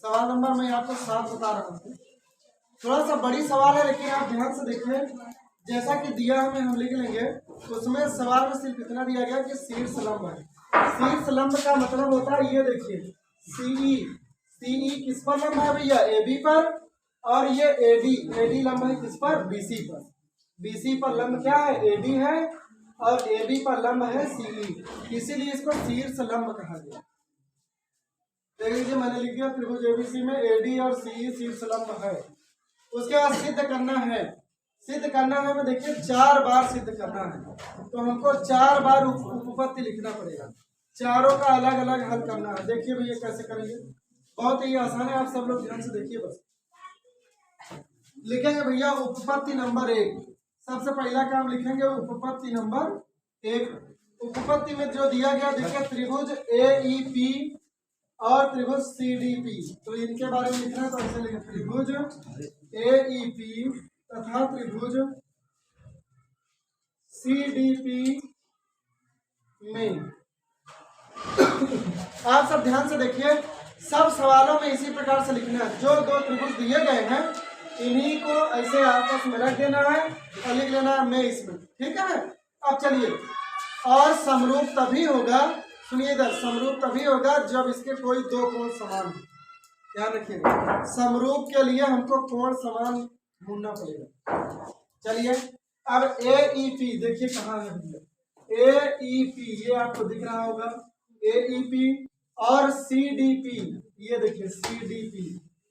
सवाल नंबर मैं आपको 7 बता रहा हूँ। थोड़ा सा बड़ी सवाल है लेकिन आप ध्यान से देखें। जैसा कि दिया हमें हम लिख लेंगे। उसमें सवाल में सिर्फ इतना दिया गया कि शीर्ष लंब है। शीर्ष लंब का मतलब होता है ये देखिए सीई। सीई किस पर लंब है भैया? एबी पर। और ये एडी, एडी लंब है किस पर? बीसी पर। बीसी पर लंब क्या है? एडी है। और एबी पर लंब है सीई, इसीलिए इसको शीर्ष लंब कहा गया। देख लीजिए मैंने लिख दिया त्रिभुज एबीसी में एडी और सीई शीर्ष लंब है। उसके बाद सिद्ध करना है। सिद्ध करना है में देखिए 4 बार सिद्ध करना है, तो हमको 4 बार उपपत्ति लिखना पड़ेगा। चारों का अलग अलग हल करना है। देखिए भैया कैसे करेंगे, बहुत ही आसान है, आप सब लोग ध्यान से देखिए। बस लिखेंगे भैया उपपत्ति नंबर 1। सबसे पहला काम लिखेंगे उपपत्ति नंबर 1। उपपत्ति में जो दिया गया देखिए त्रिभुज AEP और त्रिभुज CDP, तो इनके बारे में लिखना है। तो ऐसे लिखें त्रिभुज AEP तथा त्रिभुज CDP में आप सब ध्यान से देखिए, सब सवालों में इसी प्रकार से लिखना है। जो 2 त्रिभुज दिए गए हैं इन्हीं को ऐसे आपस में रख देना है और लिख लेना है मैं इसमें, ठीक है। अब चलिए, और समरूप तभी होगा, सुनिए इधर, समरूप तभी होगा जब इसके कोई 2 कोण समान हो। ध्यान रखिएगा, समरूप के लिए हमको कोण समान ढूंढना पड़ेगा। चलिए अब AEP देखिए कहाँ है भैया। AEP ये आपको दिख रहा होगा, AEP और CDP ये देखिए CDP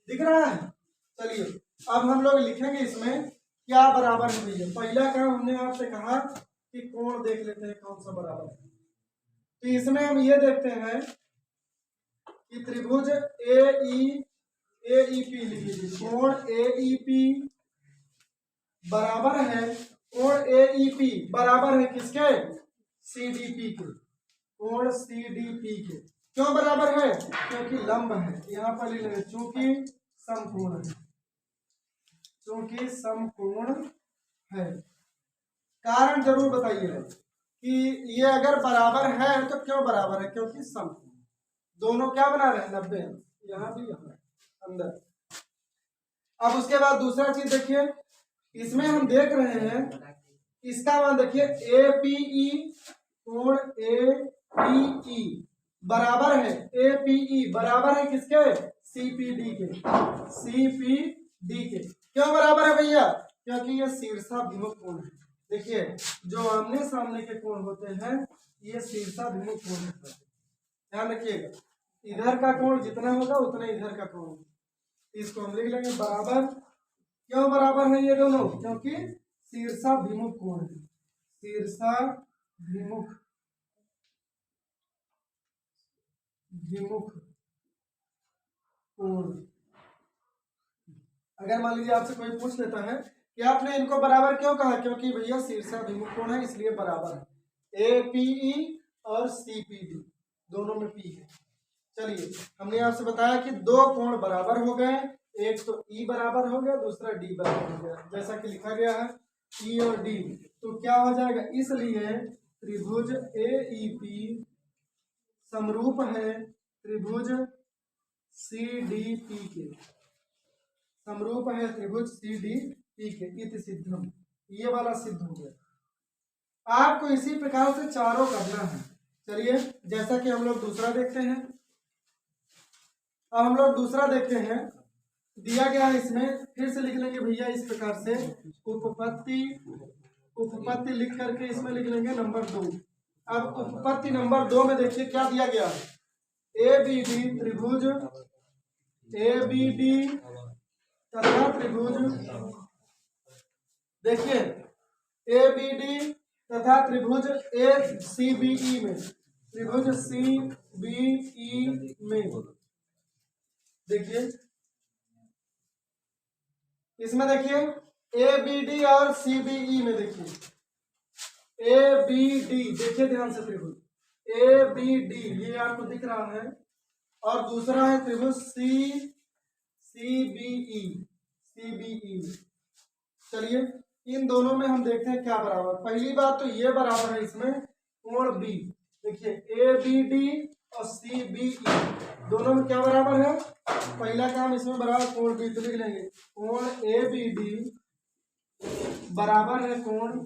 दिख रहा है। चलिए अब हम लोग लिखेंगे इसमें क्या बराबर है भैया। पहला काम हमने आपसे कहा कि कोण देख लेते हैं कौन सा बराबर है। तो इसमें हम ये देखते हैं कि त्रिभुज AEP लिख लीजिए। कोण AEP बराबर है, कोण AEP बराबर है किसके? CDP के। कोण CDP के क्यों बराबर है? क्योंकि लंब है। यहाँ पर लिख लेंगे चूंकि समकोण है, चूंकि समकोण है। कारण जरूर बताइएगा कि ये अगर बराबर है तो क्यों बराबर है? क्योंकि समकोण दोनों क्या बना रहे हैं? 90 अंश, यहाँ भी यहाँ अंदर। अब उसके बाद दूसरा चीज देखिए, इसमें हम देख रहे हैं इसका मान देखिए APE कोण APE बराबर है, APE बराबर है किसके? CPD के। CPD के क्यों बराबर है भैया? क्योंकि ये शीर्षाभिमुख कोण है। देखिए जो आमने सामने के कोण होते हैं ये शीर्षाभिमुख कोण होते हैं। ध्यान रखिएगा, इधर का कोण जितना होगा उतना इधर का कोण होगा। इसको हम लिख लेंगे बराबर। क्यों बराबर है ये दोनों? क्योंकि शीर्षाभिमुख कोण है। शीर्षाभिमुख कोण। अगर मान लीजिए आपसे कोई पूछ लेता है कि आपने इनको बराबर क्यों कहा? क्योंकि भैया शीर्षाभिमुख कोण है इसलिए बराबर है। APE और CPD दोनों में P है। चलिए हमने आपसे बताया कि 2 कोण बराबर हो गए, एक तो E बराबर हो गया, दूसरा D बराबर हो गया, जैसा कि लिखा गया है E और D। तो क्या हो जाएगा? इसलिए त्रिभुज AEP समरूप है त्रिभुज CDP के। समरूप है त्रिभुज CDP के। इति सिद्धम, ये वाला सिद्ध हो गया। आपको इसी प्रकार से चारों करना है। चलिए जैसा कि हम लोग दूसरा देखते हैं। अब हम लोग दूसरा देखते हैं, दिया गया है इसमें, फिर से लिख लेंगे भैया इस प्रकार से उपपत्ति। उपपत्ति लिख करके इसमें लिख लेंगे नंबर 2। अब उपपत्ति नंबर 2 में देखिए क्या दिया गया है। ABD त्रिभुज ABD तथा त्रिभुज, देखिए ABD तथा त्रिभुज CBE में, त्रिभुज CBE में देखिए, इसमें देखिए ABD और CBE में देखिए ABD देखिए ध्यान से, त्रिभुज ABD ये आपको दिख रहा है, और दूसरा है त्रिभुज CBE। चलिए इन दोनों में हम देखते हैं क्या बराबर। पहली बात तो ये बराबर है इसमें कोण B। देखिए ABD और CBE दोनों में क्या बराबर है? पहला काम इसमें बराबर कोण बी, तो लिख लेंगे कोण ए बी डी बराबर है कोण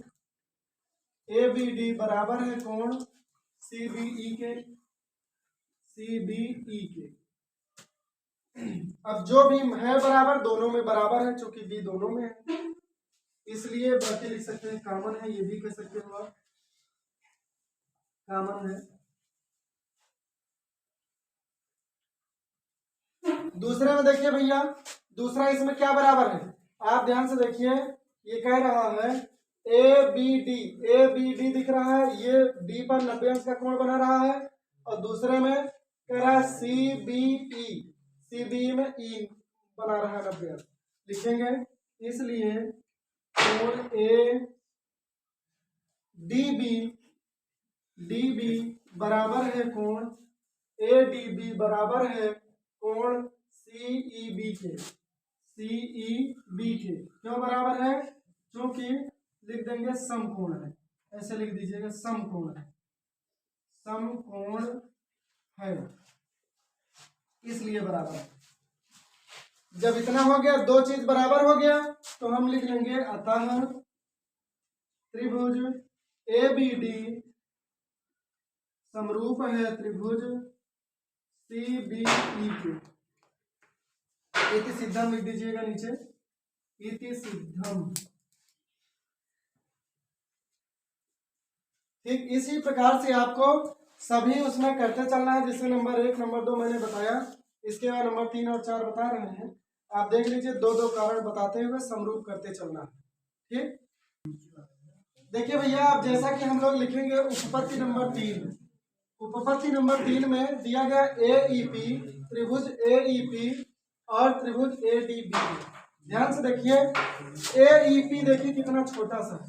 ए बी डी बराबर है कोण सी बी ई के, सी बी ई के। अब जो भी है बराबर दोनों में बराबर है, चूंकि बी दोनों में है इसलिए बाकी लिख सकते हैं कॉमन है, ये भी कह सकते हो आप कॉमन है। दूसरे में देखिए भैया, दूसरा इसमें क्या बराबर है, आप ध्यान से देखिए, ये कह रहा है ए बी डी दिख रहा है, ये डी पर 90 अंश का कोण बना रहा है, और दूसरे में कह रहा है सी बी में ई बना रहा है 90 अंश, लिखेंगे इसलिए कोण ए डी बी बराबर है कोण ए डी बी बराबर है कोण सीई बी के। क्यों बराबर है, क्योंकि लिख देंगे समकोण है, ऐसे लिख दीजिएगा समकोण है इसलिए बराबर है। जब इतना हो गया, दो चीज बराबर हो गया, तो हम लिख लेंगे अतः त्रिभुज ए बी डी समरूप है त्रिभुज सी बी ई के। इति सिद्धम लिख दीजिएगा नीचे, इति सिद्धम। ठीक इसी प्रकार से आपको सभी उसमें करते चलना है, जिससे नंबर 1 नंबर 2 मैंने बताया, इसके बाद नंबर 3 और 4 बता रहे हैं, आप देख लीजिए, दो दो कारण बताते हुए समरूप करते चलना है। ठीक देखिए भैया, अब जैसा कि हम लोग लिखेंगे उपपत्ति नंबर 3, उपपत्ति नंबर 3 में दिया गया ए ई पी, त्रिभुज ए ई पी और त्रिभुज ए डी बी। ध्यान से देखिए, ए ई पी देखिए कितना छोटा सा है,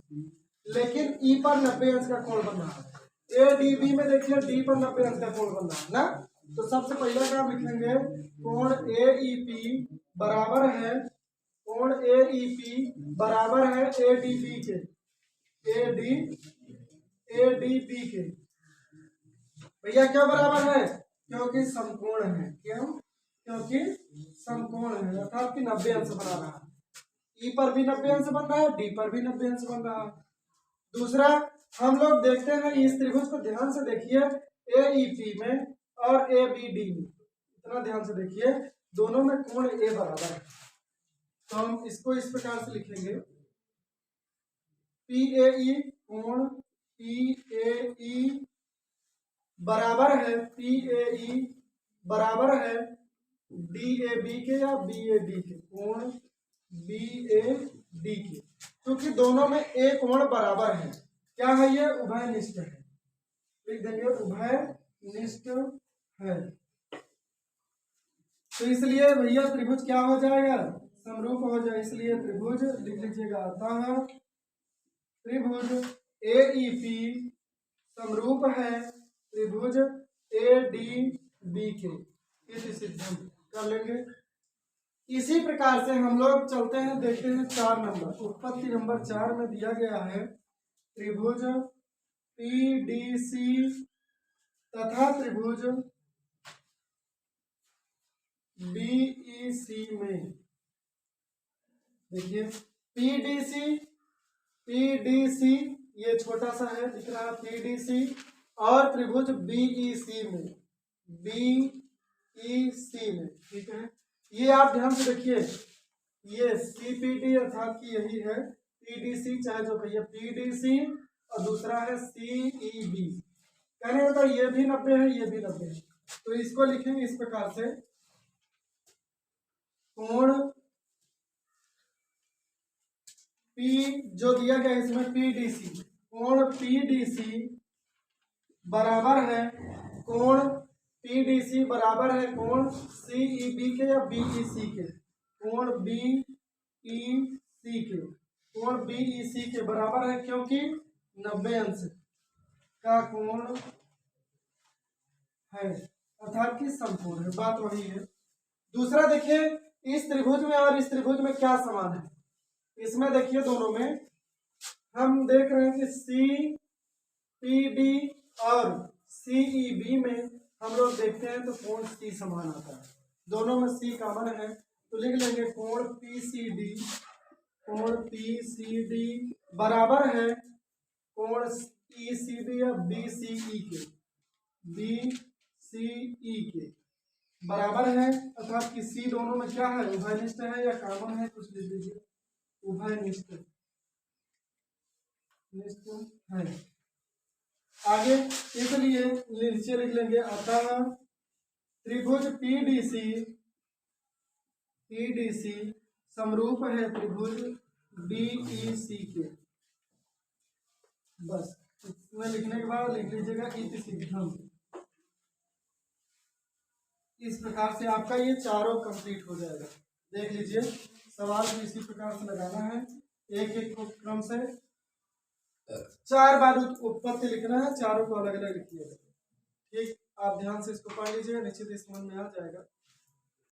लेकिन ई पर 90 अंश का कोण बन रहा है। ए डी बी में देखिए डी पर 90 अंश का कोण बन रहा है ना, तो सबसे पहले क्या लिखेंगे, कोण ए ई पी बराबर है, कोण ए ई पी बराबर है ए डी बी के, ए डी बी के। भैया क्यों बराबर है, क्योंकि समकोण है। क्यों, क्योंकि समकोण है, अर्थात कि 90 अंश बना रहा है। ई पर भी 90 अंश बन रहा है, डी पर भी 90 अंश बन रहा है। दूसरा, हम लोग देखते हैं इस त्रिभुज को ध्यान से देखिए, ए ई पी में और ए बी डी में, इतना ध्यान से देखिए, दोनों में कोण ए बराबर है, तो हम इसको इस प्रकार से लिखेंगे, पी ए ई कोण पी ए ई बराबर है, पी ए ई बराबर है डी ए बी के या बी ए डी के, कोण बी ए डी के। क्योंकि दोनों में ए कोण बराबर है, क्या है ये, उभयनिष्ठ है, लिख देंगे उभयनिष्ठ है। तो इसलिए भैया त्रिभुज क्या हो जाएगा, समरूप हो जाए, इसलिए त्रिभुज लिख लीजिएगा, अतः त्रिभुज ए ई पी समरूप है त्रिभुज ए डी बी के। इति सिद्धम कर लेंगे। इसी प्रकार से हम लोग चलते हैं, देखते हैं 4 नंबर, उत्पत्ति नंबर 4 में दिया गया है त्रिभुज पी डी सी तथा त्रिभुज बी ई सी में। देखिए पी डी सी ये छोटा सा है, दिख रहा है पी डी सी, और त्रिभुज बी ई सी में, ठीक है। ये आप ध्यान से देखिए, ये सी पी डी अर्थात कि यही है पी डी सी, चाहे जो कहिए पी डी सी, और दूसरा है सी ई बी। कहने का मतलब ये भी 90 है, ये भी 90 है, तो इसको लिखेंगे इस प्रकार से, कोण P जो दिया गया इसमें पी डी सी, कोण पी डी सी बराबर है कोण पी डी सी बराबर है कोण सी ई बी के या बी ई सी के, कोण बी ई सी के, कोण बी ई सी के बराबर है, क्योंकि 90 अंश का कोण है, अर्थात कि समकोण है, बात वही है। दूसरा देखिए, इस त्रिभुज में और इस त्रिभुज में क्या समान है, इसमें देखिए दोनों में हम देख रहे हैं कि सी पी डी और सी ई बी में हम लोग देखते हैं तो कोण सी समान आता है, दोनों में सी कॉमन है तो लिख लेंगे कोण पीसीडी बराबर है कोण ईसीबी या बीसीई के बराबर है, अर्थात कि सी दोनों में क्या है, उभयनिष्ठ है या कॉमन है, कुछ लिख लीजिए उभयनिष्ठ है। आगे इसलिए नीचे लिख लेंगे अतः त्रिभुज पीडीसी समरूप है त्रिभुज बीईसी के। बस इसमें लिखने के बाद लिख लीजिएगा इतिसिद्धम। इस प्रकार से आपका ये चारों कंप्लीट हो जाएगा। देख लीजिए सवाल भी इसी प्रकार से लगाना है, एक एक क्रम से 4 बार उत्पत्ति लिखना है, चारों को अलग अलग लिखिएगा। ठीक, आप ध्यान से इसको पढ़ लीजिए, निश्चित समझ में आ जाएगा।